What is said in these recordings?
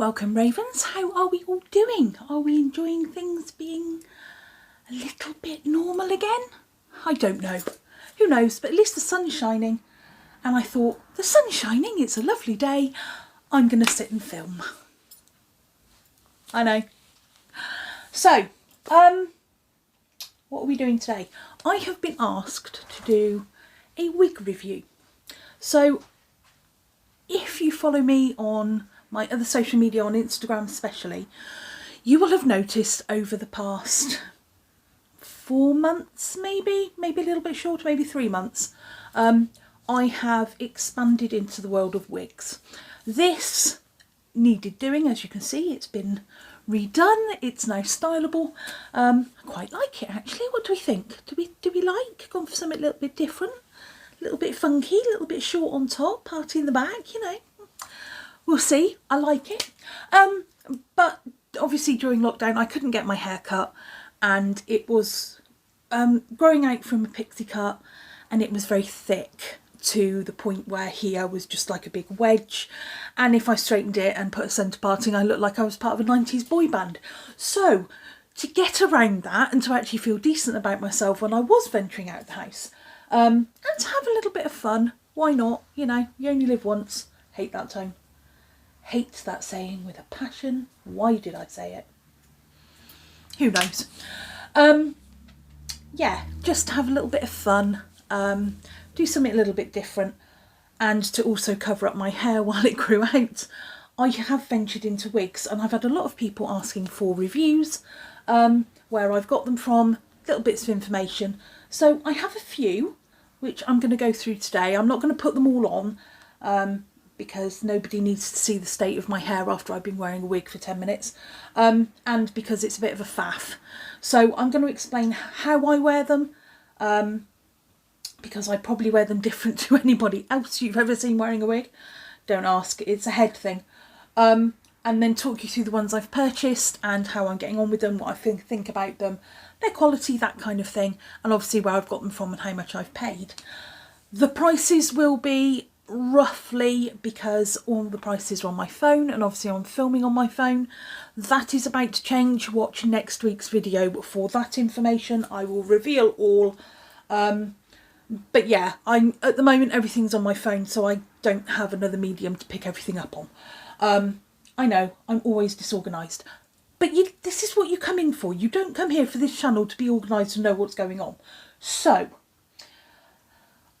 Welcome Ravens, how are we all doing? Are we enjoying things being a little bit normal again? I don't know, who knows, but at least the sun's shining, and I thought, the sun's shining, it's a lovely day, I'm going to sit and film. I know. So, what are we doing today? I have been asked to do a wig review. So, if you follow me on my other social media, on Instagram especially, you will have noticed over the past 4 months, maybe a little bit shorter, maybe 3 months, I have expanded into the world of wigs. This needed doing, as you can see, it's been redone, it's now styleable. I quite like it actually. What do we think? Do we like? Gone for something a little bit different, a little bit funky, a little bit short on top, party in the back, you know. We'll see. I like it. But obviously during lockdown I couldn't get my hair cut, and it was growing out from a pixie cut, and it was very thick to the point where here was just like a big wedge, and if I straightened it and put a centre parting I looked like I was part of a 90s boy band. So to get around that and to actually feel decent about myself when I was venturing out of the house, and to have a little bit of fun, why not? You know, you only live once. Hate that tone. Hate that saying with a passion. Why did I say it? Who knows? Yeah, just to have a little bit of fun, do something a little bit different, and to also cover up my hair while it grew out. I have ventured into wigs, and I've had a lot of people asking for reviews, where I've got them from, little bits of information. So I have a few which I'm going to go through today. I'm not going to put them all on, because nobody needs to see the state of my hair after I've been wearing a wig for 10 minutes, and because it's a bit of a faff. So I'm going to explain how I wear them, because I probably wear them different to anybody else you've ever seen wearing a wig. Don't ask, it's a head thing. And then talk you through the ones I've purchased and how I'm getting on with them, what I think about them, their quality, that kind of thing, and obviously where I've got them from and how much I've paid. The prices will be roughly, because all the prices are on my phone, and obviously I'm filming on my phone. That is about to change. Watch next week's video for that information. I will reveal all. But yeah, at the moment everything's on my phone, so I don't have another medium to pick everything up on. I know, I'm always disorganised, but this is what you come in for. You don't come here for this channel to be organised and know what's going on. So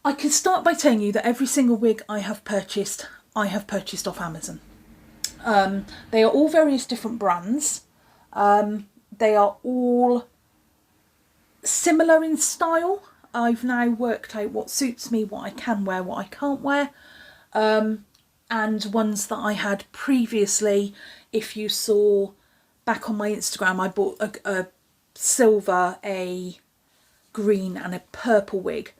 I can start by telling you that every single wig I have purchased off Amazon. They are all various different brands. They are all similar in style. I've now worked out what suits me, what I can wear, what I can't wear. And ones that I had previously, if you saw back on my Instagram, I bought a silver, a green and a purple wig.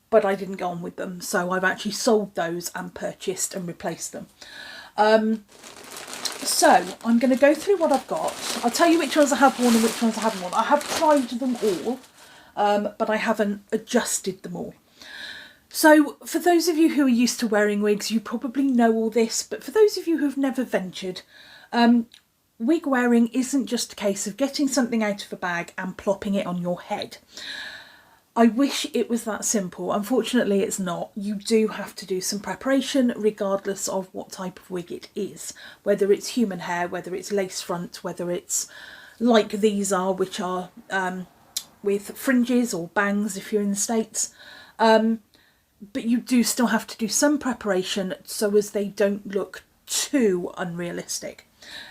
But I didn't go on with them, so I've actually sold those and purchased and replaced them. So I'm going to go through what I've got. I'll tell you which ones I have worn and which ones I haven't worn. I have tried them all, but I haven't adjusted them all. So for those of you who are used to wearing wigs, you probably know all this, but for those of you who've never ventured, wig wearing isn't just a case of getting something out of a bag and plopping it on your head. I wish it was that simple. Unfortunately, it's not. You do have to do some preparation regardless of what type of wig it is. Whether it's human hair, whether it's lace front, whether it's like these are, which are with fringes or bangs if you're in the States. But you do still have to do some preparation so as they don't look too unrealistic.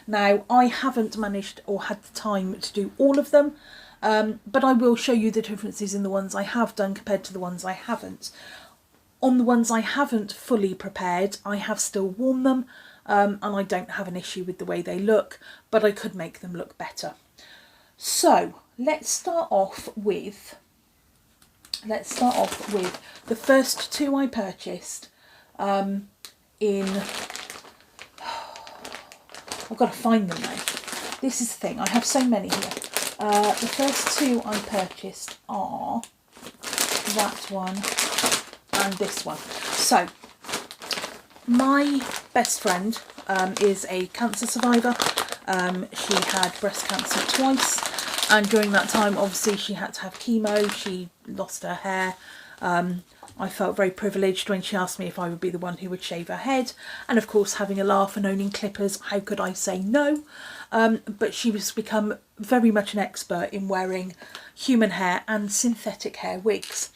Now, I haven't managed or had the time to do all of them. But I will show you the differences in the ones I have done compared to the ones I haven't. On the ones I haven't fully prepared, I have still worn them, and I don't have an issue with the way they look, but I could make them look better. So let's start off with the first two I purchased I've got to find them now. This is the thing, I have so many here. The first two I purchased are that one and this one. So my best friend, is a cancer survivor. She had breast cancer twice, and during that time obviously she had to have chemo. She lost her hair. I felt very privileged when she asked me if I would be the one who would shave her head, and of course, having a laugh and owning clippers, how could I say no? But she has become very much an expert in wearing human hair and synthetic hair wigs.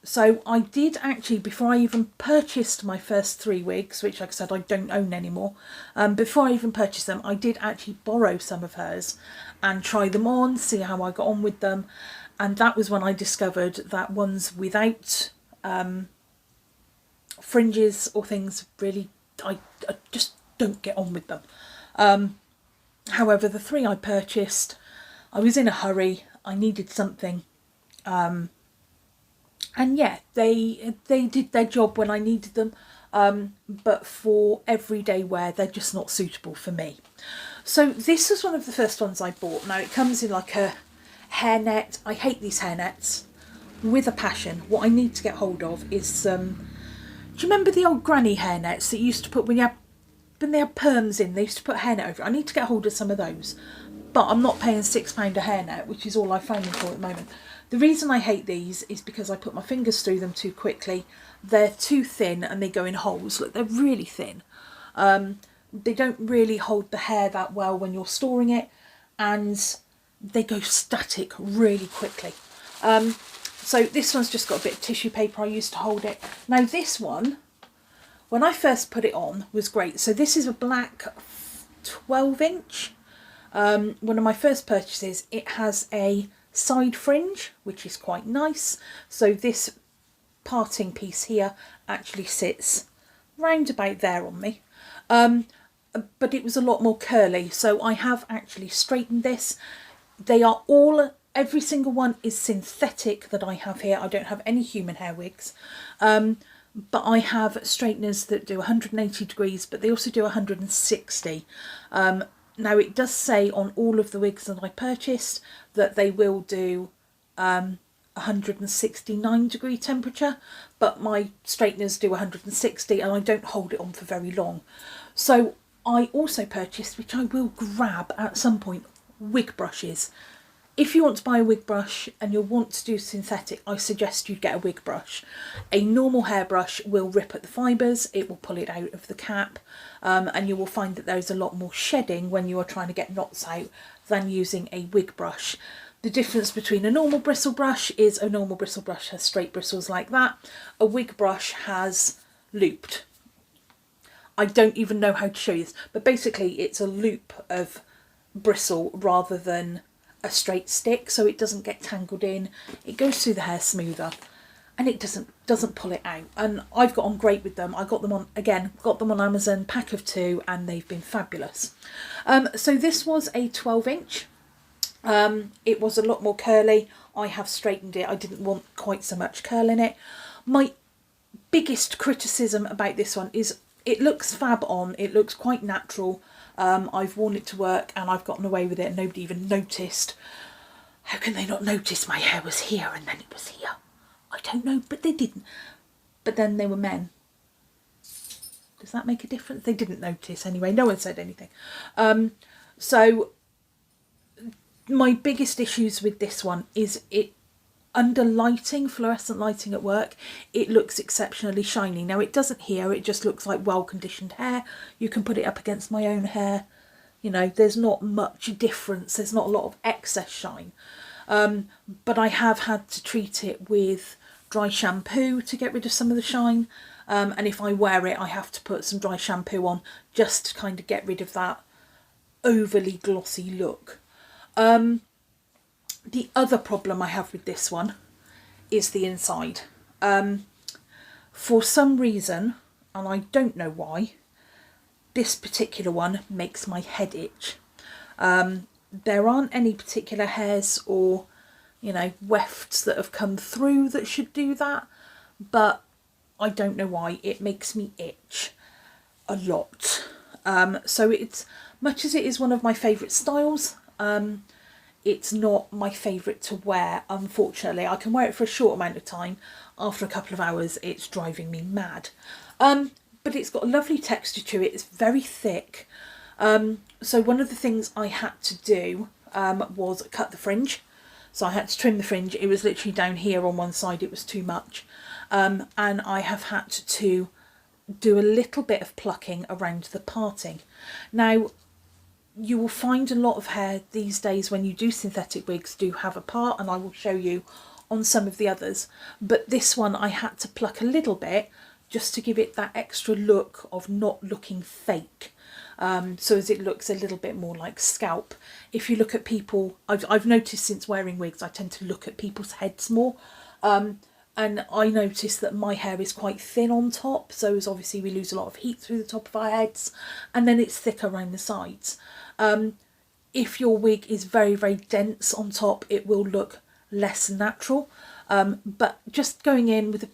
So I did actually, before I even purchased my first 3 wigs, which like I said I don't own anymore, before I even purchased them, I did actually borrow some of hers and try them on, see how I got on with them. And that was when I discovered that ones without fringes or things, really, I just don't get on with them. However, the 3 I purchased, I was in a hurry, I needed something. And yeah, they did their job when I needed them, but for everyday wear, they're just not suitable for me. So this was one of the first ones I bought. Now it comes in like a hairnet. I hate these hairnets with a passion. What I need to get hold of is some... Do you remember the old granny hairnets that you used to put when they had perms in? They used to put a hairnet over it. I need to get hold of some of those. But I'm not paying £6 a hairnet, which is all I found them for at the moment. The reason I hate these is because I put my fingers through them too quickly. They're too thin and they go in holes. Look, they're really thin. They don't really hold the hair that well when you're storing it, and they go static really quickly. So this one's just got a bit of tissue paper I used to hold it. Now this one, when I first put it on, was great. So this is a black 12-inch. One of my first purchases. It has a side fringe, which is quite nice. So this parting piece here actually sits round about there on me. But it was a lot more curly. So I have actually straightened this. They are all, every single one is synthetic that I have here. I don't have any human hair wigs. But I have straighteners that do 180 degrees, but they also do 160. Now it does say on all of the wigs that I purchased that they will do 169 degree temperature, but my straighteners do 160 and I don't hold it on for very long. So I also purchased, which I will grab at some point, wig brushes. If you want to buy a wig brush and you want to do synthetic, I suggest you get a wig brush. A normal hairbrush will rip at the fibres, it will pull it out of the cap, and you will find that there's a lot more shedding when you are trying to get knots out than using a wig brush. The difference between a normal bristle brush is a normal bristle brush has straight bristles like that. A wig brush has looped. I don't even know how to show you this, but basically it's a loop of bristle rather than a straight stick, so it doesn't get tangled in. It goes through the hair smoother, and it doesn't pull it out. And I've got on great with them. I got them on, again, got them on Amazon, pack of 2, and they've been fabulous. So this was a 12-inch. It was a lot more curly. I have straightened it. I didn't want quite so much curl in it. My biggest criticism about this one is it looks fab on. It looks quite natural. I've worn it to work and I've gotten away with it and nobody even noticed. How can they not notice my hair was here and then it was here? I don't know, but they didn't. But then they were men. Does that make a difference? They didn't notice anyway. No one said anything. So my biggest issues with this one is it, under lighting, fluorescent lighting at work, it looks exceptionally shiny. Now it doesn't here, it just looks like well-conditioned hair. You can put it up against my own hair. You know, there's not much difference. There's not a lot of excess shine. But I have had to treat it with dry shampoo to get rid of some of the shine. And if I wear it, I have to put some dry shampoo on just to kind of get rid of that overly glossy look. The other problem I have with this one is the inside. For some reason, and I don't know why, this particular one makes my head itch. There aren't any particular hairs or, you know, wefts that have come through that should do that, but I don't know why. It makes me itch a lot. So it's, much as it is one of my favourite styles, it's not my favourite to wear, unfortunately. I can wear it for a short amount of time. After a couple of hours, it's driving me mad. but it's got a lovely texture to it. It's very thick. So one of the things I had to do was cut the fringe. So I had to trim the fringe. It was literally down here on one side. It was too much. And I have had to do a little bit of plucking around the parting. Now, you will find a lot of hair these days when you do synthetic wigs do have a part, and I will show you on some of the others. But this one I had to pluck a little bit just to give it that extra look of not looking fake. So as it looks a little bit more like scalp. If you look at people, I've noticed since wearing wigs, I tend to look at people's heads more. And I noticed that my hair is quite thin on top, so as obviously we lose a lot of heat through the top of our heads, and then it's thicker around the sides. If your wig is very, very dense on top, it will look less natural. But just going in with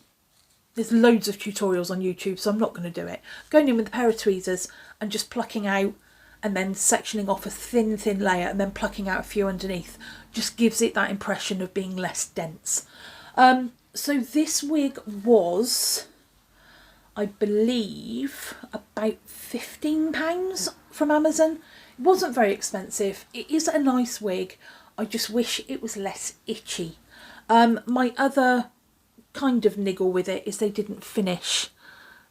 there's loads of tutorials on YouTube, so I'm not going to do it. Going in with a pair of tweezers and just plucking out and then sectioning off a thin layer and then plucking out a few underneath just gives it that impression of being less dense. So this wig was, I believe, about £15 from Amazon. It wasn't very expensive. It is a nice wig. I just wish it was less itchy. My other kind of niggle with it is they didn't finish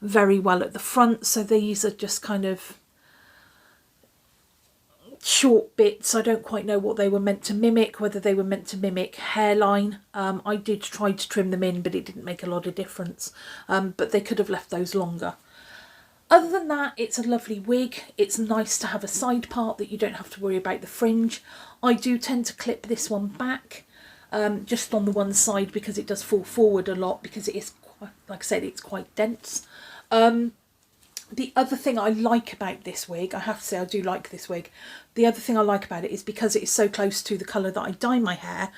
very well at the front, so these are just kind of short bits. I don't quite know what they were meant to mimic, whether they were meant to mimic hairline. I did try to trim them in, but it didn't make a lot of difference. But they could have left those longer. Other than that, it's a lovely wig. It's nice to have a side part that you don't have to worry about the fringe. I do tend to clip this one back, just on the one side, because it does fall forward a lot, because it is quite, like I said, it's quite dense. The other thing I like about this wig, I have to say I do like this wig. The other thing I like about it is because it is so close to the colour that I dye my hair,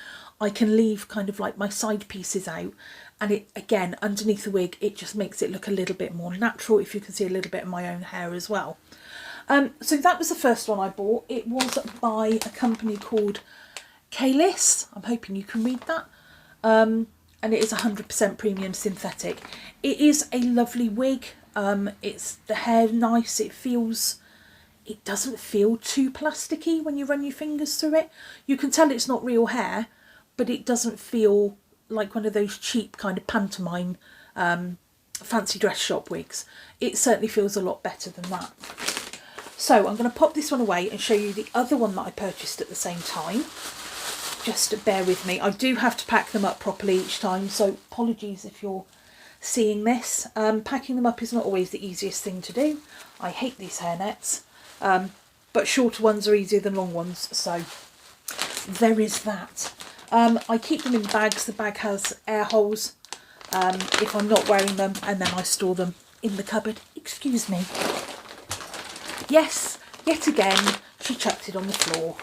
I can leave kind of like my side pieces out. And it, again, underneath the wig, it just makes it look a little bit more natural, if you can see a little bit of my own hair as well. So that was the first one I bought. It was by a company called Kalis. I'm hoping you can read that. And it is 100% premium synthetic. It is a lovely wig. It's the hair nice. It doesn't feel too plasticky when you run your fingers through it. You can tell it's not real hair, but it doesn't feel like one of those cheap kind of pantomime fancy dress shop wigs. It certainly feels a lot better than that. So I'm going to pop this one away and show you the other one that I purchased at the same time. Just bear with me. I do have to pack them up properly each time, so apologies if you're seeing this. Packing them up is not always the easiest thing to do. I hate these hair nets, but shorter ones are easier than long ones, so there is that. I keep them in bags. The bag has air holes if I'm not wearing them, and then I store them in the cupboard. Excuse me. Yes, yet again, she chucked it on the floor.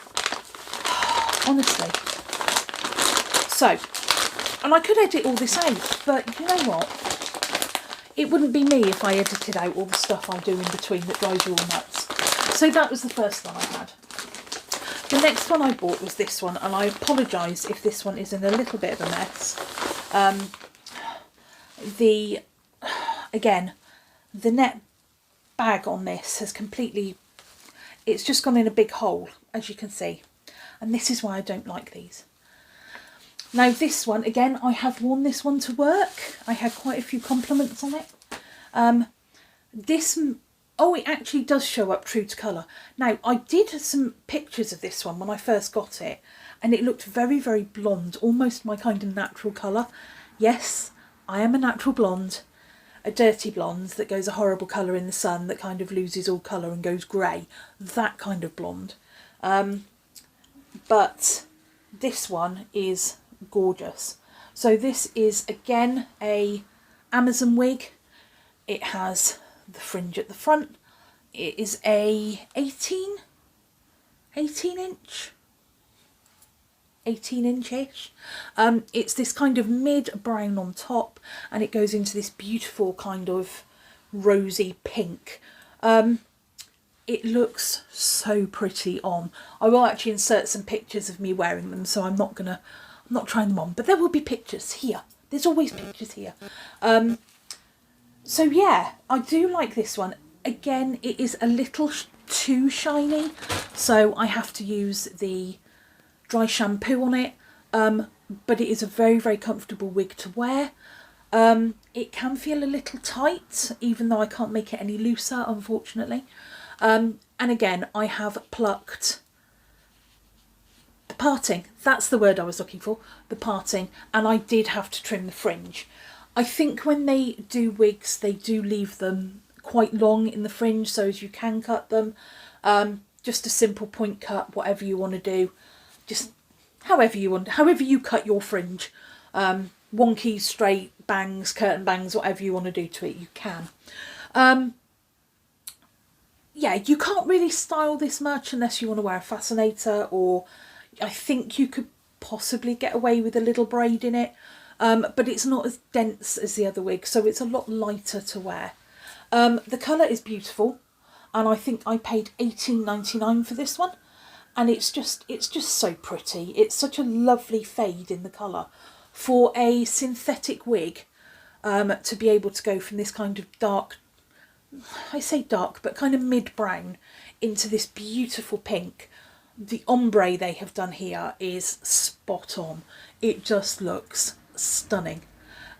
Honestly. So, and I could edit all this out, but you know what? It wouldn't be me if I edited out all the stuff I do in between that drives you all nuts. So that was the first one I had. The next one I bought was this one, and I apologise if this one is in a little bit of a mess. Again, the net bag on this has completely, it's just gone in a big hole, as you can see. And this is why I don't like these. Now this one, again, I have worn this one to work. I had quite a few compliments on it. It actually does show up true to colour. Now, I did some pictures of this one when I first got it, and it looked very, very blonde, almost my kind of natural colour. Yes, I am a natural blonde, a dirty blonde that goes a horrible colour in the sun, that kind of loses all colour and goes grey. That kind of blonde. But this one is gorgeous. So this is again a Amazon wig. It has the fringe at the front. It is a 18 inch-ish. It's this kind of mid brown on top, and it goes into this beautiful kind of rosy pink. It looks so pretty on. I will actually insert some pictures of me wearing them, so I'm not trying them on, but there will be pictures here. There's always pictures here. So yeah, I do like this one. Again, it is a little too shiny, so I have to use the dry shampoo on it. But it is a very, very comfortable wig to wear. It can feel a little tight, even though I can't make it any looser, unfortunately. And again, I have plucked the parting. That's the word I was looking for, the parting. And I did have to trim the fringe. I think when they do wigs, they do leave them quite long in the fringe, so as you can cut them. Just a simple point cut, whatever you want to do. Just however you want, however you cut your fringe. Wonky, straight, bangs, curtain bangs, whatever you want to do to it, you can. Yeah, you can't really style this much unless you want to wear a fascinator, or I think you could possibly get away with a little braid in it. But it's not as dense as the other wig, so it's a lot lighter to wear. The colour is beautiful, and I think I paid $18.99 for this one, and it's just so pretty. It's such a lovely fade in the colour for a synthetic wig, to be able to go from this kind of dark, I say dark, but kind of mid-brown into this beautiful pink. The ombre they have done here is spot on. It just looks stunning.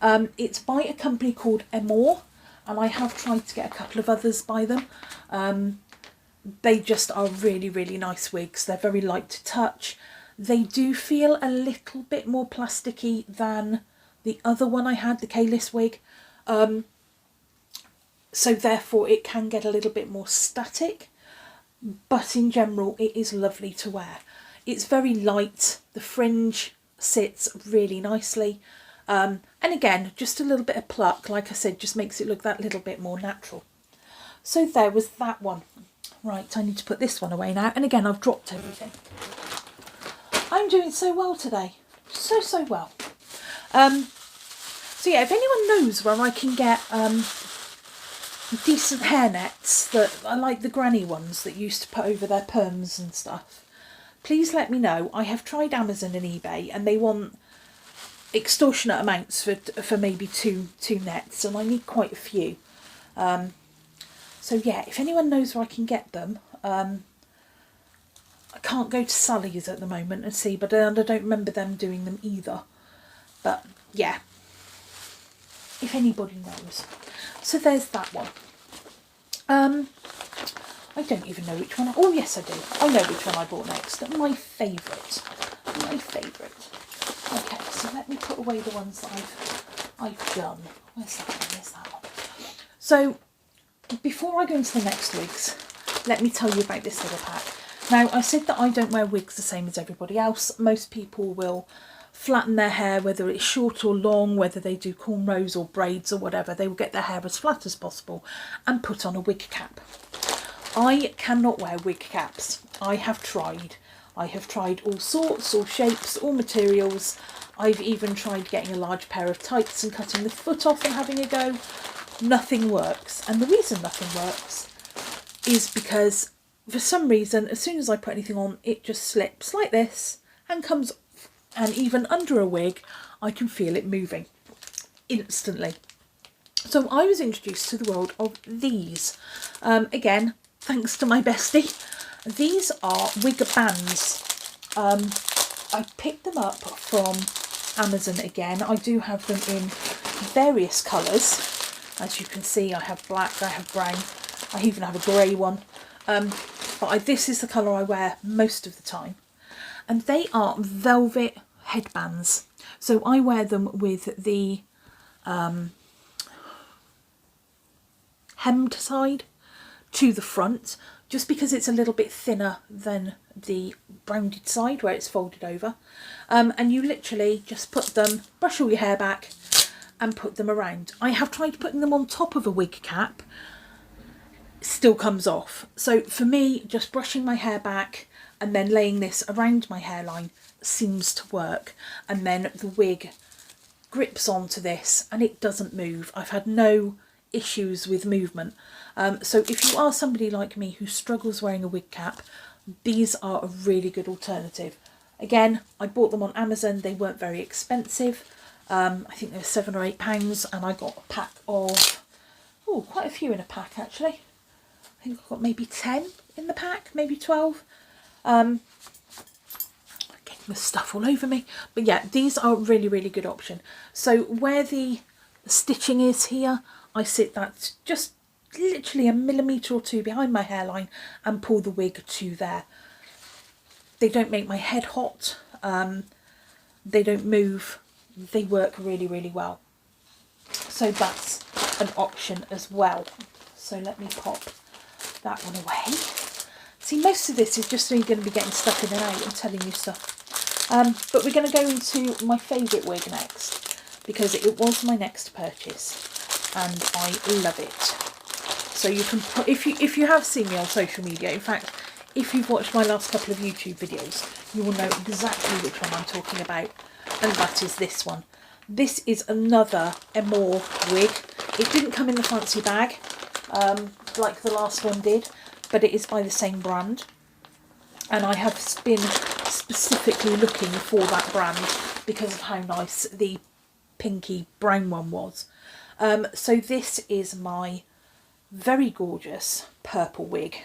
It's by a company called Ombre, and I have tried to get a couple of others by them. They just are really, really nice wigs. They're very light to touch. They do feel a little bit more plasticky than the other one I had, the K-list wig. So therefore it can get a little bit more static, but in general it is lovely to wear. It's very light. The fringe sits really nicely. And again, just a little bit of pluck, like I said, just makes it look that little bit more natural. So there was that one. Right, I need to put this one away now. And again, I've dropped everything. I'm doing so well today. So well. So yeah, if anyone knows where I can get decent hair nets, that I like the granny ones that used to put over their perms and stuff, please let me know. I have tried Amazon and eBay, and they want extortionate amounts for maybe two nets, and I need quite a few. So yeah, if anyone knows where I can get them, I can't go to Sally's at the moment and see, but I don't remember them doing them either. But yeah, if anybody knows. So there's that one. I don't even know which one. Oh yes, I do. I know which one I bought next. My favourite. My favourite. Okay, so let me put away the ones that I've done. Where's that one? Where's that one? So before I go into the next wigs, let me tell you about this little pack. Now, I said that I don't wear wigs the same as everybody else. Most people will flatten their hair, whether it's short or long, whether they do cornrows or braids or whatever. They will get their hair as flat as possible and put on a wig cap. I cannot wear wig caps. I have tried. I have tried all sorts, all shapes, all materials. I've even tried getting a large pair of tights and cutting the foot off and having a go. Nothing works. And the reason nothing works is because for some reason, as soon as I put anything on, it just slips like this and comes off. And even under a wig, I can feel it moving instantly. So I was introduced to the world of these. Again, thanks to my bestie. These are wig bands. I picked them up from Amazon again. I do have them in various colours. As you can see, I have black, I have brown, I even have a grey one. But this is the colour I wear most of the time. And they are velvet headbands. So I wear them with the hemmed side to the front, just because it's a little bit thinner than the rounded side where it's folded over. And you literally just put them, brush all your hair back and put them around. I have tried putting them on top of a wig cap, still comes off. So for me, just brushing my hair back and then laying this around my hairline seems to work. And then the wig grips onto this and it doesn't move. I've had no issues with movement. So if you are somebody like me who struggles wearing a wig cap, these are a really good alternative. Again, I bought them on Amazon. They weren't very expensive. I think they were £7 or £8, and I got a pack of Oh, quite a few in a pack actually. I think I've got maybe 10 in the pack, maybe 12. Getting the stuff all over me. But yeah, these are a really, really good option. So where the stitching is here, I sit that just literally a millimetre or two behind my hairline and pull the wig to there. They don't make my head hot. They don't move. They work really, really well. So that's an option as well. So let me pop that one away. See, most of this is just me going to be getting stuck in and out and telling you stuff. But we're going to go into my favourite wig next, because it was my next purchase and I love it. So you can put, if you have seen me on social media, in fact, if you've watched my last couple of YouTube videos, you will know exactly which one I'm talking about, and that is this one. This is another Ombre wig. It didn't come in the fancy bag, like the last one did, but it is by the same brand. And I have been specifically looking for that brand because of how nice the pinky brown one was. So this is my very gorgeous purple wig.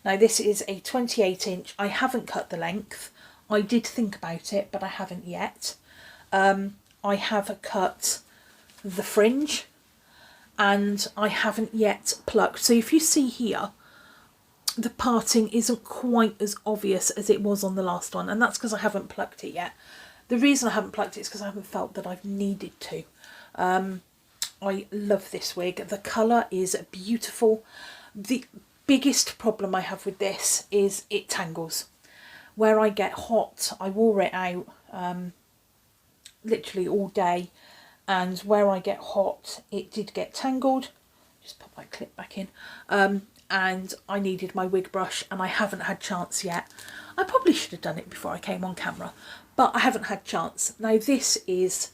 Now this is a 28 inch. I haven't cut the length. I did think about it, but I haven't yet. I have cut the fringe and I haven't yet plucked. So if you see here, the parting isn't quite as obvious as it was on the last one, and that's because I haven't plucked it yet. The reason I haven't plucked it is because I haven't felt that I've needed to. I love this wig. The colour is beautiful. The biggest problem I have with this is it tangles. Where I get hot, I wore it out literally all day, and where I get hot it did get tangled. Just pop my clip back in. And I needed my wig brush and I haven't had chance yet. I probably should have done it before I came on camera, but I haven't had chance. Now this is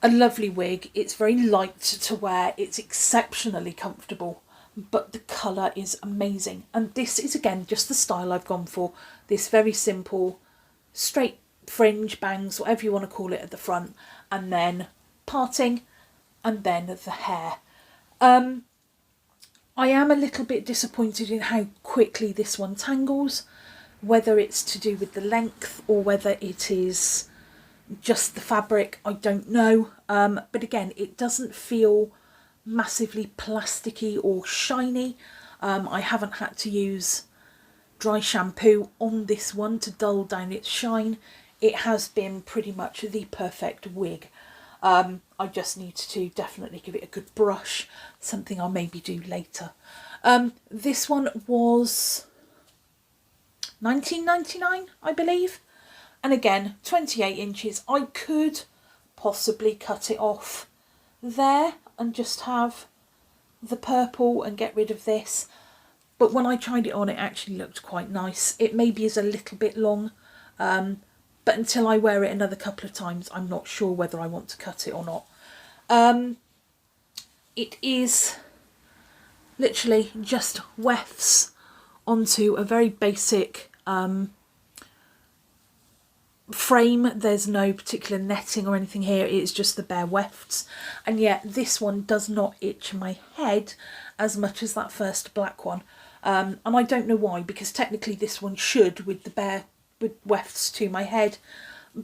a lovely wig. It's very light to wear. It's exceptionally comfortable, but the colour is amazing. And this is again just the style I've gone for. This very simple, straight fringe, bangs, whatever you want to call it at the front, and then parting, and then the hair. I am a little bit disappointed in how quickly this one tangles, whether it's to do with the length or whether it is just the fabric, I don't know. But again, it doesn't feel massively plasticky or shiny. I haven't had to use dry shampoo on this one to dull down its shine. It has been pretty much the perfect wig. I just need to definitely give it a good brush, something I'll maybe do later. This one was £19.99, I believe. And again, 28 inches. I could possibly cut it off there and just have the purple and get rid of this. But when I tried it on, it actually looked quite nice. It maybe is a little bit long. But until I wear it another couple of times, I'm not sure whether I want to cut it or not. It is literally just wefts onto a very basic frame. There's no particular netting or anything here. It's just the bare wefts. And yet this one does not itch my head as much as that first black one. And I don't know why, because technically this one should with the bare wefts to my head,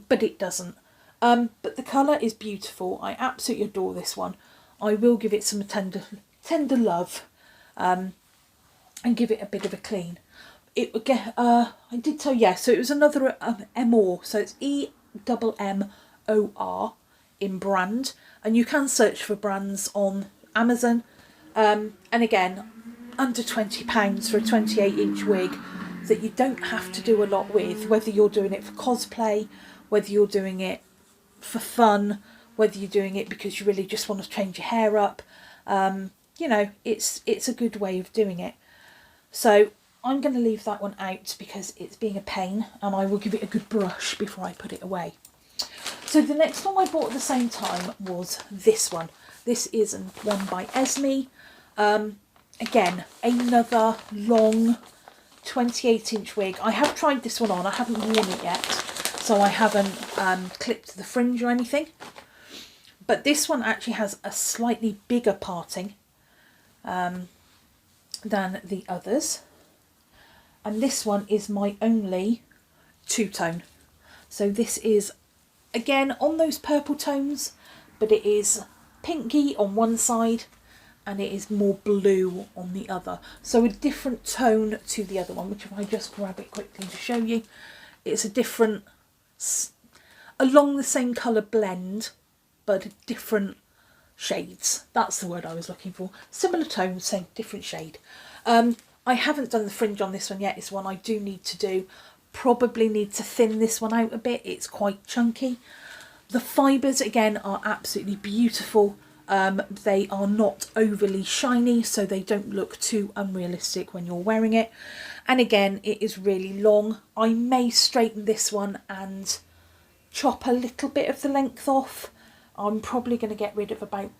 but it doesn't. But the colour is beautiful. I absolutely adore this one. I will give it some tender love, and give it a bit of a clean. It again, I did tell, yeah, so it was another Ombre, so it's EMMOR in brand, and you can search for brands on Amazon. And again, under £20 for a 28 inch wig that you don't have to do a lot with, whether you're doing it for cosplay, whether you're doing it for fun, whether you're doing it because you really just want to change your hair up. You know, it's a good way of doing it. So I'm going to leave that one out because it's being a pain, and I will give it a good brush before I put it away. So the next one I bought at the same time was this one. This is one by Esme. Again, another long 28 inch wig. I have tried this one on. I haven't worn it yet, so I haven't clipped the fringe or anything. But this one actually has a slightly bigger parting. than the others. And this one is my only two-tone. So this is, again, on those purple tones, but it is pinky on one side and it is more blue on the other. So a different tone to the other one, which if I just grab it quickly to show you, it's a different, along the same colour blend, but different shades. That's the word I was looking for. Similar tone, same different shade. I haven't done the fringe on this one yet. It's one I do need to do. Probably need to thin this one out a bit. It's quite chunky. The fibres, again, are absolutely beautiful. They are not overly shiny, so they don't look too unrealistic when you're wearing it. And again, it is really long. I may straighten this one and chop a little bit of the length off. I'm probably going to get rid of about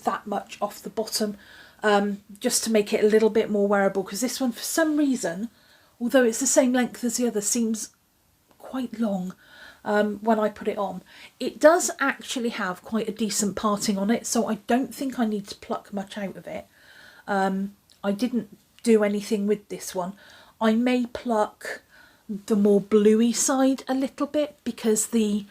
that much off the bottom, just to make it a little bit more wearable, because this one, for some reason, although it's the same length as the other, seems quite long when I put it on. It does actually have quite a decent parting on it, so I don't think I need to pluck much out of it. I didn't do anything with this one. I may pluck the more bluey side a little bit, because the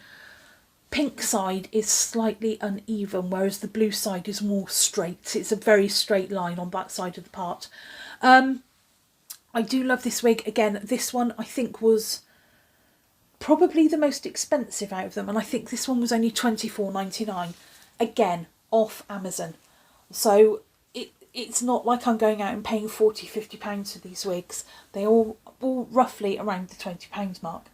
pink side is slightly uneven, whereas the blue side is more straight. It's a very straight line on that side of the part. I do love this wig. Again, this one I think was probably the most expensive out of them, and I think this one was only £24.99. Again, off Amazon. So it's not like I'm going out and paying £40–50 for these wigs. They all roughly around the £20 mark.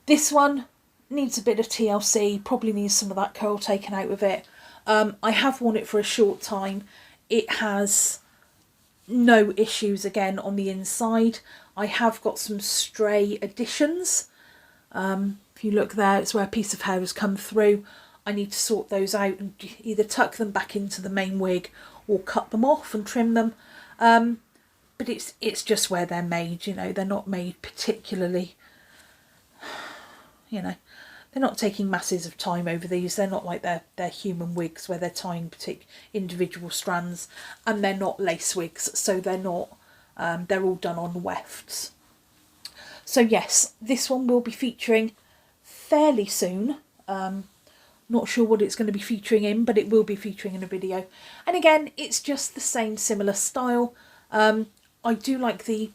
This one needs a bit of TLC, probably needs some of that curl taken out of it. I have worn it for a short time. It has no issues again on the inside. I have got some stray additions. If you look there, it's where a piece of hair has come through. I need to sort those out and either tuck them back into the main wig or cut them off and trim them. But it's just where they're made, you know. They're not made particularly, you know, they're not taking masses of time over these. They're not like they're human wigs where they're tying individual strands, and they're not lace wigs, so they're not, they're all done on wefts. So yes, this one will be featuring fairly soon. Not sure what it's going to be featuring in, but it will be featuring in a video. And again, it's just the same similar style. I do like the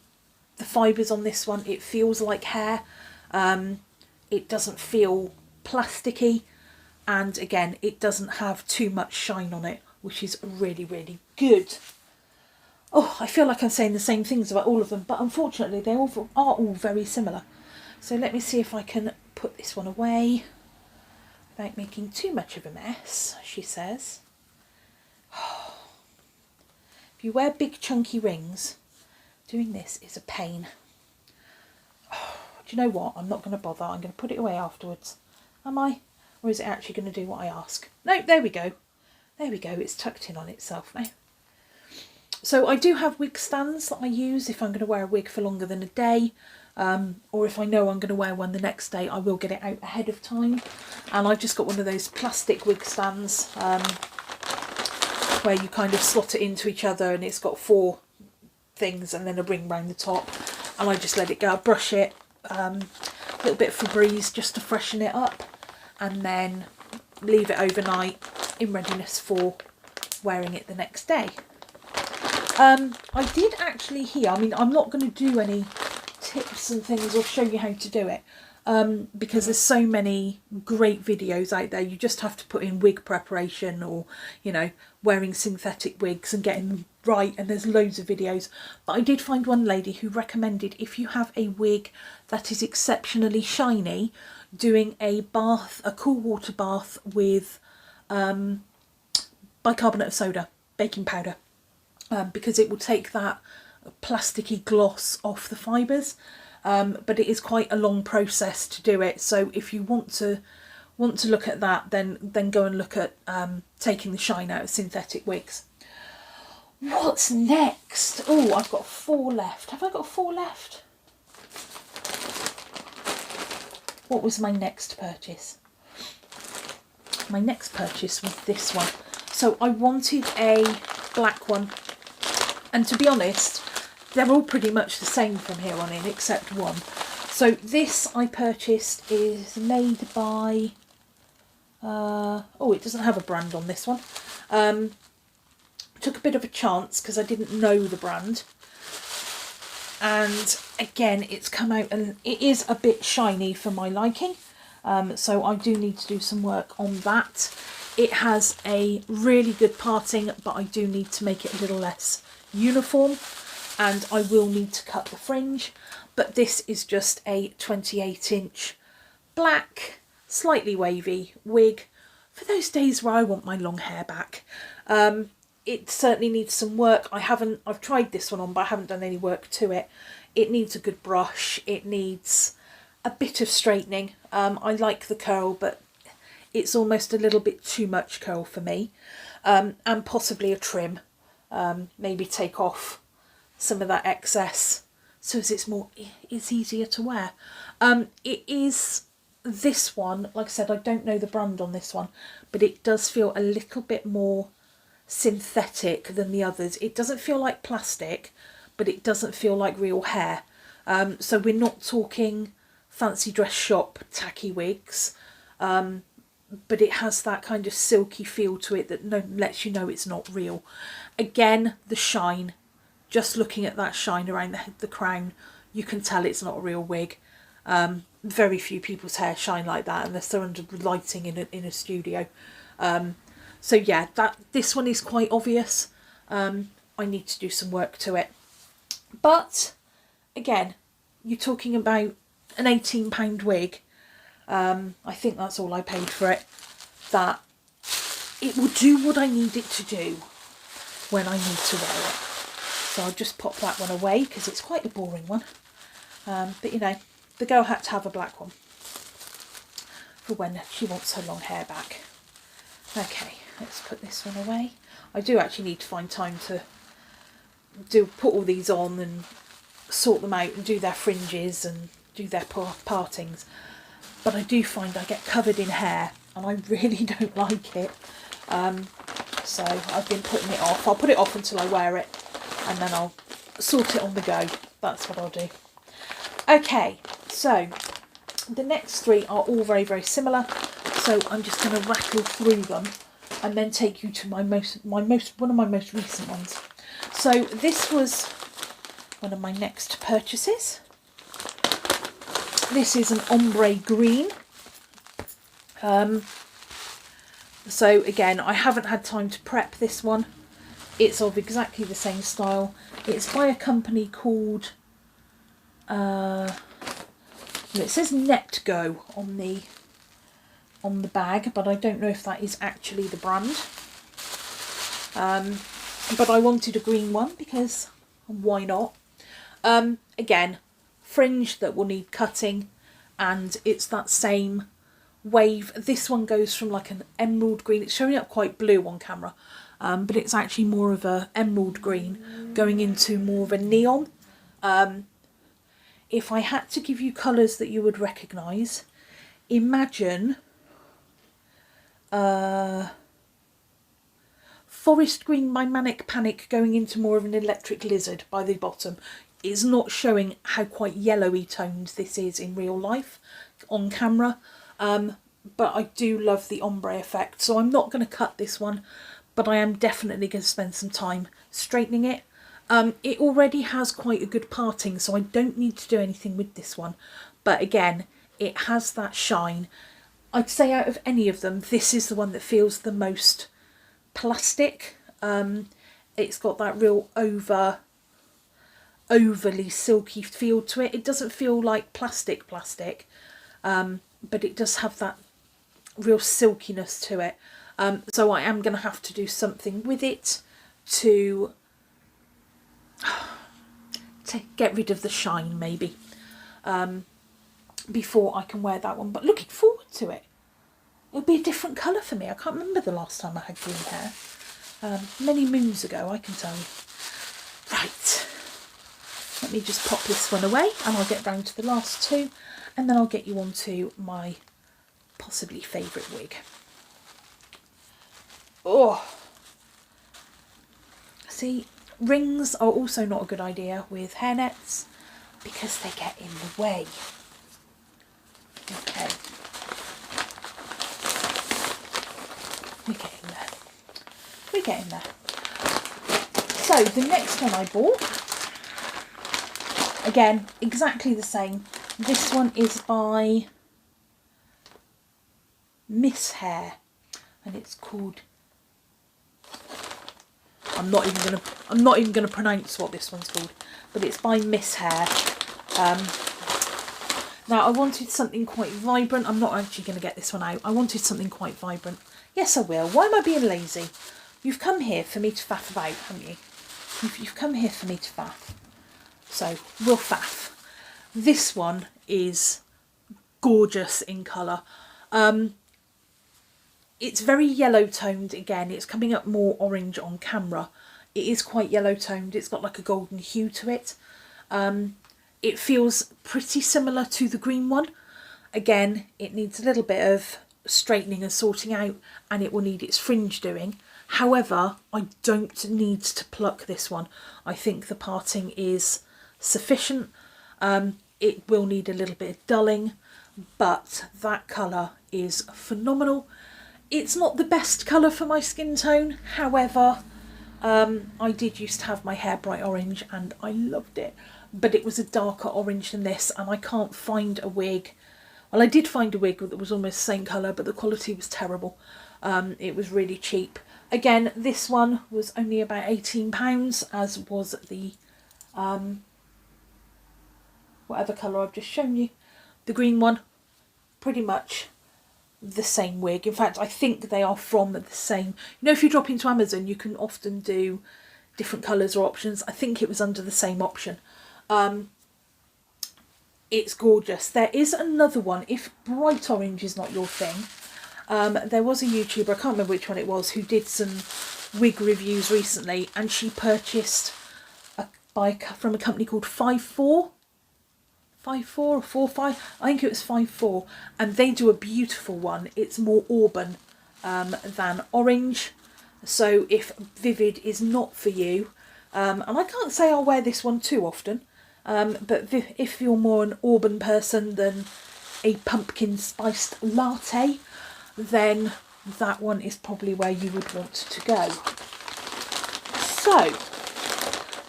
fibres on this one. It feels like hair. It doesn't feel plasticky, and again, it doesn't have too much shine on it, which is really, really good. Oh, I feel like I'm saying the same things about all of them, but unfortunately they all are all very similar. So let me see if I can put this one away without making too much of a mess, she says. If you wear big chunky rings, doing this is a pain. Do you know what? I'm not going to bother. I'm going to put it away afterwards. Am I? Or is it actually going to do what I ask? No, there we go. There we go. It's tucked in on itself now. So I do have wig stands that I use if I'm going to wear a wig for longer than a day. Or if I know I'm going to wear one the next day, I will get it out ahead of time. And I've just got one of those plastic wig stands where you kind of slot it into each other, and it's got 4 things and then a ring round the top. And I just let it go, brush it. A little bit of Febreze just to freshen it up, and then leave it overnight in readiness for wearing it the next day. I did actually hear, I mean, I'm not going to do any tips and things or show you how to do it, because there's so many great videos out there. You just have to put in wig preparation, or, you know, wearing synthetic wigs and getting them right, and there's loads of videos. But I did find one lady who recommended, if you have a wig that is exceptionally shiny, doing a bath, a cool water bath with bicarbonate of soda, baking powder, because it will take that plasticky gloss off the fibres. But it is quite a long process to do it, so if you want to look at that, then go and look at taking the shine out of synthetic wigs. What's next? Oh, I've got 4 left. Have I got 4 left? What was my next purchase? My next purchase was this one. So I wanted a black one And to be honest, they're all pretty much the same from here on in, except one. So this I purchased is made by, oh, it doesn't have a brand on this one. Took a bit of a chance because I didn't know the brand. And again, it's come out and it is a bit shiny for my liking. So I do need to do some work on that. It has a really good parting, but I do need to make it a little less uniform. And I will need to cut the fringe. But this is just a 28-inch black, slightly wavy wig for those days where I want my long hair back. It certainly needs some work. I've tried this one on, but I haven't done any work to it. It needs a good brush. It needs a bit of straightening. I like the curl, but it's almost a little bit too much curl for me. And possibly a trim. Maybe take off some of that excess so as it's easier to wear. It is this one, like I said, I don't know the brand on this one, but it does feel a little bit more synthetic than the others. It doesn't feel like plastic, but it doesn't feel like real hair. So we're not talking fancy dress shop tacky wigs, but it has that kind of silky feel to it that lets you know it's not real. Again, the shine, just looking at that shine around the crown, you can tell it's not a real wig. Very few people's hair shine like that unless they're under lighting in a studio. So yeah, this one is quite obvious. I need to do some work to it. But again, you're talking about an £18 wig. I think that's all I paid for it. That it will do what I need it to do when I need to wear it. So I'll just pop that one away because it's quite a boring one. But you know, the girl had to have a black one for when she wants her long hair back. Okay, let's put this one away. I do actually need to find time to put all these on and sort them out and do their fringes and do their partings. But I do find I get covered in hair and I really don't like it. So I've been putting it off. I'll put it off until I wear it and then I'll sort it on the go. That's what I'll do. Okay, so the next three are all very, very similar. So I'm just going to rattle through them and then take you to one of my most recent ones. So this was one of my next purchases. This is an ombre green. So again, I haven't had time to prep this one. It's of exactly the same style. It's by a company called, it says Netgo on the bag, but I don't know if that is actually the brand. But I wanted a green one because why not? Again, fringe that will need cutting, and it's that same wave. This one goes from like an emerald green. It's showing up quite blue on camera, but it's actually more of a emerald green going into more of a neon. If I had to give you colours that you would recognise, imagine forest green by Manic Panic going into more of an electric lizard by the bottom. It's not showing how quite yellowy toned this is in real life on camera, but I do love the ombre effect, so I'm not going to cut this one, but I am definitely going to spend some time straightening it. It already has quite a good parting, so I don't need to do anything with this one, but again, it has that shine. I'd say out of any of them, this is the one that feels the most plastic. It's got that real overly silky feel to it. It doesn't feel like plastic, but it does have that real silkiness to it. So I am going to have to do something with it to get rid of the shine, maybe, before I can wear that one. But looking forward to it. It'll be a different colour for me. I can't remember the last time I had green hair. Many moons ago, I can tell you. Right. Let me just pop this one away and I'll get round to the last two, and then I'll get you on to my possibly favourite wig. Oh, see, Rings are also not a good idea with hairnets because they get in the way. Okay. We're getting there. We're getting there. So the next one I bought, again, exactly the same. This one is by Miss Hair, and it's called, I'm not even gonna pronounce what this one's called, but it's by Miss Hair. Now I wanted something quite vibrant. I'm not actually going to get this one out. I wanted something quite vibrant. Yes, I will. Why am I being lazy? You've come here for me to faff about, haven't you? You've come here for me to faff. So we'll faff. This one is gorgeous in colour. It's very yellow toned again. It's coming up more orange on camera. It is quite yellow toned. It's got like a golden hue to it. It feels pretty similar to the green one. Again, it needs a little bit of straightening and sorting out, and it will need its fringe doing. However, I don't need to pluck this one. I think the parting is sufficient. It will need a little bit of dulling, but that colour is phenomenal. It's not the best colour for my skin tone. However, I did used to have my hair bright orange and I loved it. But it was a darker orange than this, and I can't find a wig. Well, I did find a wig that was almost the same colour, but the quality was terrible. It was really cheap. Again, this one was only about £18, as was the whatever colour I've just shown you. The green one, pretty much the same wig. In fact, I think they are from the same. You know, if you drop into Amazon, you can often do different colours or options. I think it was under the same option. It's gorgeous. There is another one, if bright orange is not your thing. There was a YouTuber, I can't remember which one it was, who did some wig reviews recently, and she purchased from a company called 5-4 or 4-5, I think it was 5-4, and they do a beautiful one. It's more auburn than orange, so if vivid is not for you, and I can't say I'll wear this one too often, but if you're more an auburn person than a pumpkin spiced latte, then that one is probably where you would want to go. So,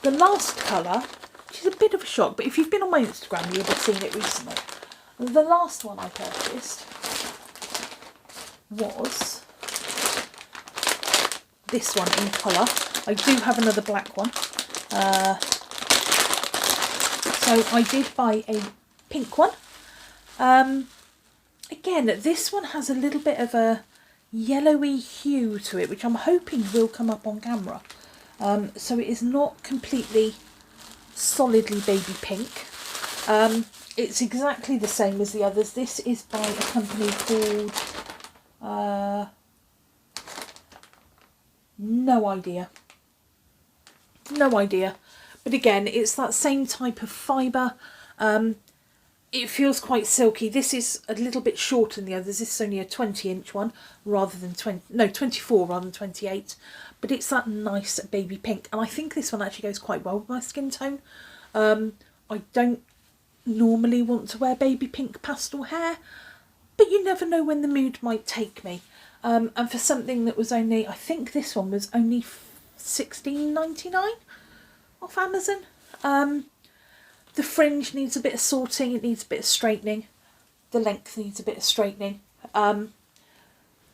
the last colour, which is a bit of a shock, but if you've been on my Instagram, you would have seen it recently. The last one I purchased was this one in colour. I do have another black one. So I did buy a pink one. Again, this one has a little bit of a yellowy hue to it, which I'm hoping will come up on camera. So it is not completely solidly baby pink. It's exactly the same as the others. This is by a company called no idea, but again, it's that same type of fibre. It feels quite silky. This is a little bit shorter than the others. This is only a 20-inch one rather than 24 rather than 28, but it's that nice baby pink, and I think this one actually goes quite well with my skin tone. I don't normally want to wear baby pink pastel hair, but you never know when the mood might take me. And for something that was only, I think this one was only $16.99 off Amazon. The fringe needs a bit of sorting, it needs a bit of straightening, the length needs a bit of straightening. But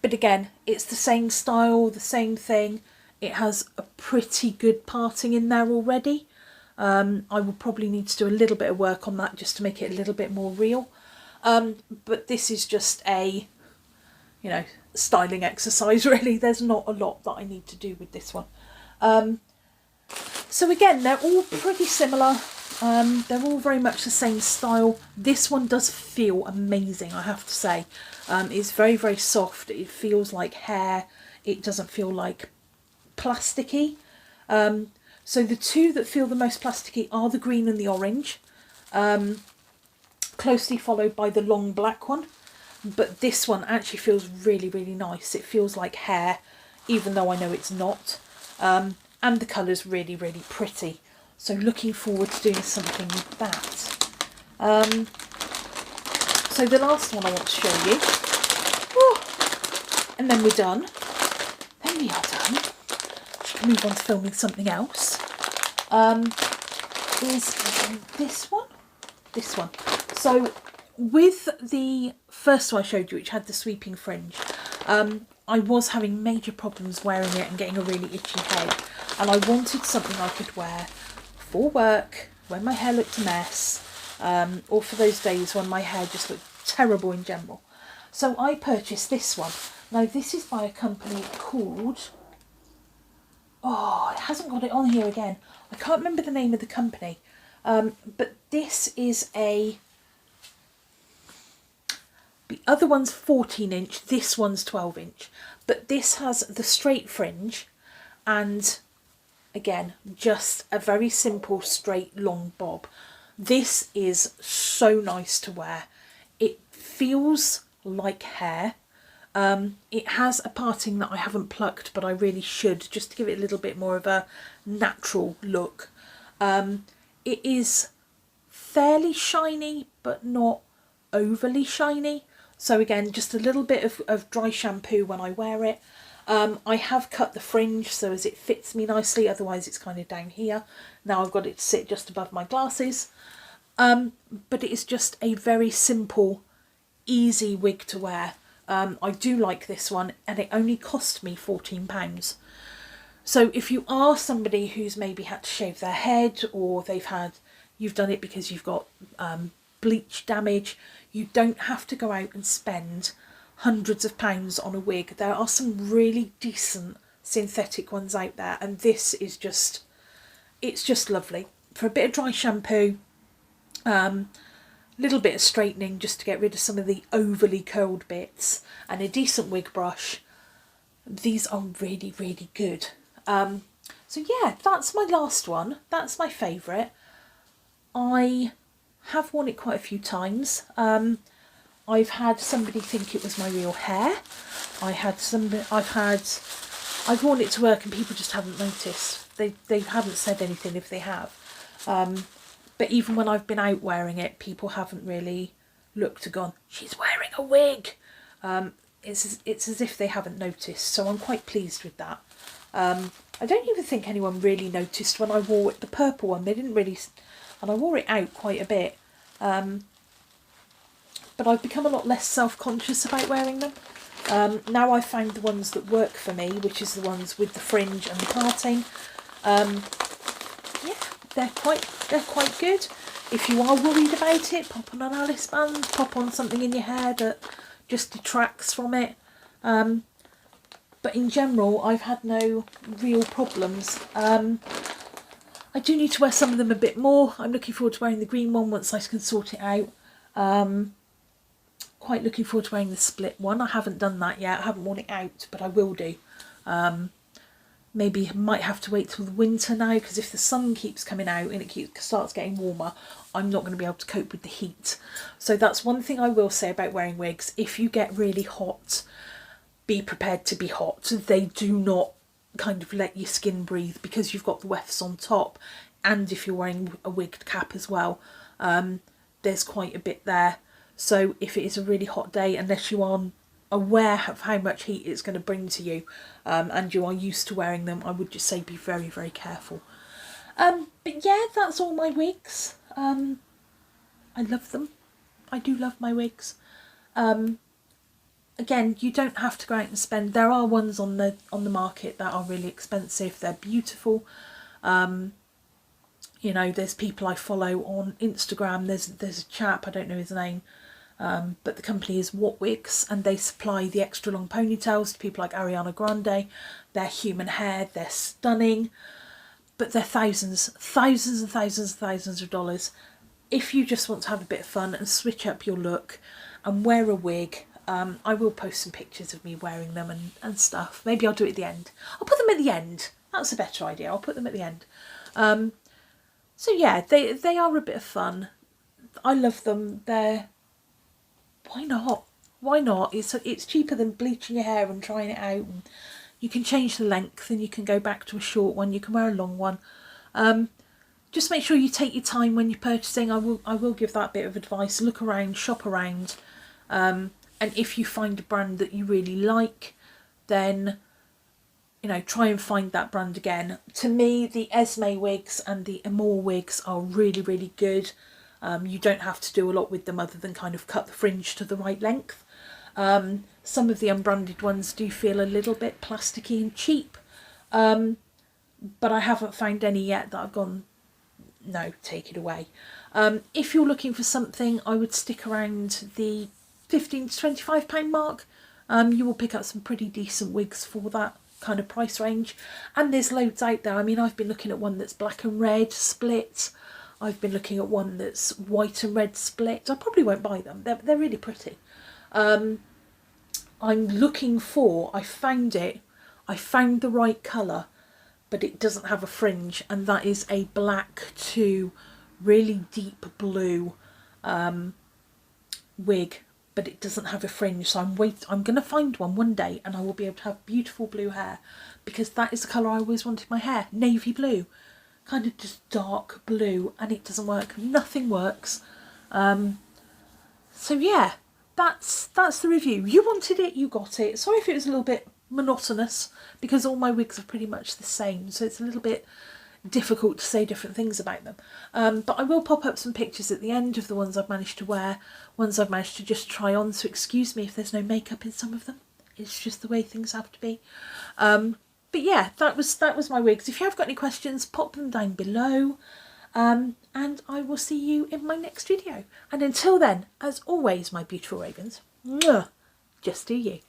again, it's the same style, the same thing. It has a pretty good parting in there already. I will probably need to do a little bit of work on that just to make it a little bit more real. But this is just a, styling exercise really. There's not a lot that I need to do with this one. So again, they're all pretty similar. They're all very much the same style. This one does feel amazing, I have to say. It's very, very soft. It feels like hair. It doesn't feel like plasticky. So the two that feel the most plasticky are the green and the orange, closely followed by the long black one. But this one actually feels really, really nice. It feels like hair, even though I know it's not. and the colour's really, really pretty. So looking forward to doing something with that. So the last one I want to show you, and then we're done. Then we are done. Should move on to filming something else. Is this one. This one. So with the first one I showed you, which had the sweeping fringe, I was having major problems wearing it and getting a really itchy head, and I wanted something I could wear for work when my hair looked a mess, or for those days when my hair just looked terrible in general. So I purchased this one. Now this is by a company called, oh, it hasn't got it on here again. I can't remember the name of the company, but this is the other one's 14 inch, this one's 12 inch, but this has the straight fringe and again, just a very simple straight long bob. This is so nice to wear. It feels like hair. It has a parting that I haven't plucked, but I really should, just to give it a little bit more of a natural look. It is fairly shiny, but not overly shiny. So again, just a little bit of dry shampoo when I wear it. I have cut the fringe so as it fits me nicely, otherwise it's kind of down here. Now I've got it to sit just above my glasses. But it is just a very simple, easy wig to wear. I do like this one, and it only cost me £14. So if you are somebody who's maybe had to shave their head, or you've done it because you've got bleach damage, you don't have to go out and spend hundreds of pounds on a wig. There are some really decent synthetic ones out there, and this is just, it's just lovely. For a bit of dry shampoo, little bit of straightening just to get rid of some of the overly curled bits, and a decent wig brush, these are really, really good. So yeah, that's my last one. That's my favourite. I have worn it quite a few times. I've had somebody think it was my real hair. I've worn it to work and people just haven't noticed. They haven't said anything if they have. But even when I've been out wearing it, people haven't really looked and gone, she's wearing a wig. It's as if they haven't noticed, so I'm quite pleased with that. I don't even think anyone really noticed when I wore the purple one. They didn't really, and I wore it out quite a bit. But I've become a lot less self-conscious about wearing them. Now I've found the ones that work for me, which is the ones with the fringe and the parting. Yeah, they're quite good. If you are worried about it, pop on an Alice band, pop on something in your hair that just detracts from it. But in general, I've had no real problems. I do need to wear some of them a bit more. I'm looking forward to wearing the green one once I can sort it out. Quite looking forward to wearing the split one. I haven't done that yet. I haven't worn it out, but I will do. Maybe might have to wait till the winter now, because if the sun keeps coming out and it starts getting warmer, I'm not going to be able to cope with the heat. So that's one thing I will say about wearing wigs. If you get really hot, be prepared to be hot. They do not kind of let your skin breathe because you've got the wefts on top, and if you're wearing a wigged cap as well, there's quite a bit there. So if it is a really hot day, unless you are aware of how much heat it's going to bring to you, and you are used to wearing them, I would just say be very, very careful. But yeah, that's all my wigs. I love them. I do love my wigs. Again, you don't have to go out and spend. There are ones on the market that are really expensive. They're beautiful. You know, there's people I follow on Instagram. There's a chap, I don't know his name, but the company is What Wigs, and they supply the extra long ponytails to people like Ariana Grande. They're human hair. They're stunning, but they're thousands and thousands of dollars. If you just want to have a bit of fun and switch up your look and wear a wig, I will post some pictures of me wearing them and stuff. Maybe I'll do it at the end. I'll put them at the end. That's a better idea. I'll put them at the end. So yeah, they are a bit of fun. I love them. Why not? Why not? It's cheaper than bleaching your hair and trying it out and You can change the length and you can go back to a short one. You can wear a long one. Just make sure you take your time when you're purchasing. I will give that bit of advice. Look around, shop around. And if you find a brand that you really like, then, you know, try and find that brand again. To me, the Esme wigs and the Ombre wigs are really, really good. You don't have to do a lot with them other than kind of cut the fringe to the right length. Some of the unbranded ones do feel a little bit plasticky and cheap. But I haven't found any yet that I've gone, no, take it away. If you're looking for something, I would stick around the £15 to £25 mark. You will pick up some pretty decent wigs for that kind of price range. And there's loads out there. I mean, I've been looking at one that's black and red split. I've been looking at one that's white and red split. I probably won't buy them. They're really pretty. I'm looking for, I found the right colour, but it doesn't have a fringe, and that is a black to really deep blue wig, but it doesn't have a fringe. So I'm going to find one day, and I will be able to have beautiful blue hair, because that is the colour I always wanted my hair, navy blue, kind of just dark blue, and it doesn't work. Nothing works. So yeah, that's the review. You wanted it, you got it. Sorry if it was a little bit monotonous, because all my wigs are pretty much the same, so it's a little bit difficult to say different things about them. But I will pop up some pictures at the end of the ones I've managed to wear, ones I've managed to just try on, so excuse me if there's no makeup in some of them. It's just the way things have to be. But yeah, that was my wigs. If you have got any questions, pop them down below. And I will see you in my next video. And until then, as always, my beautiful ravens, just do you.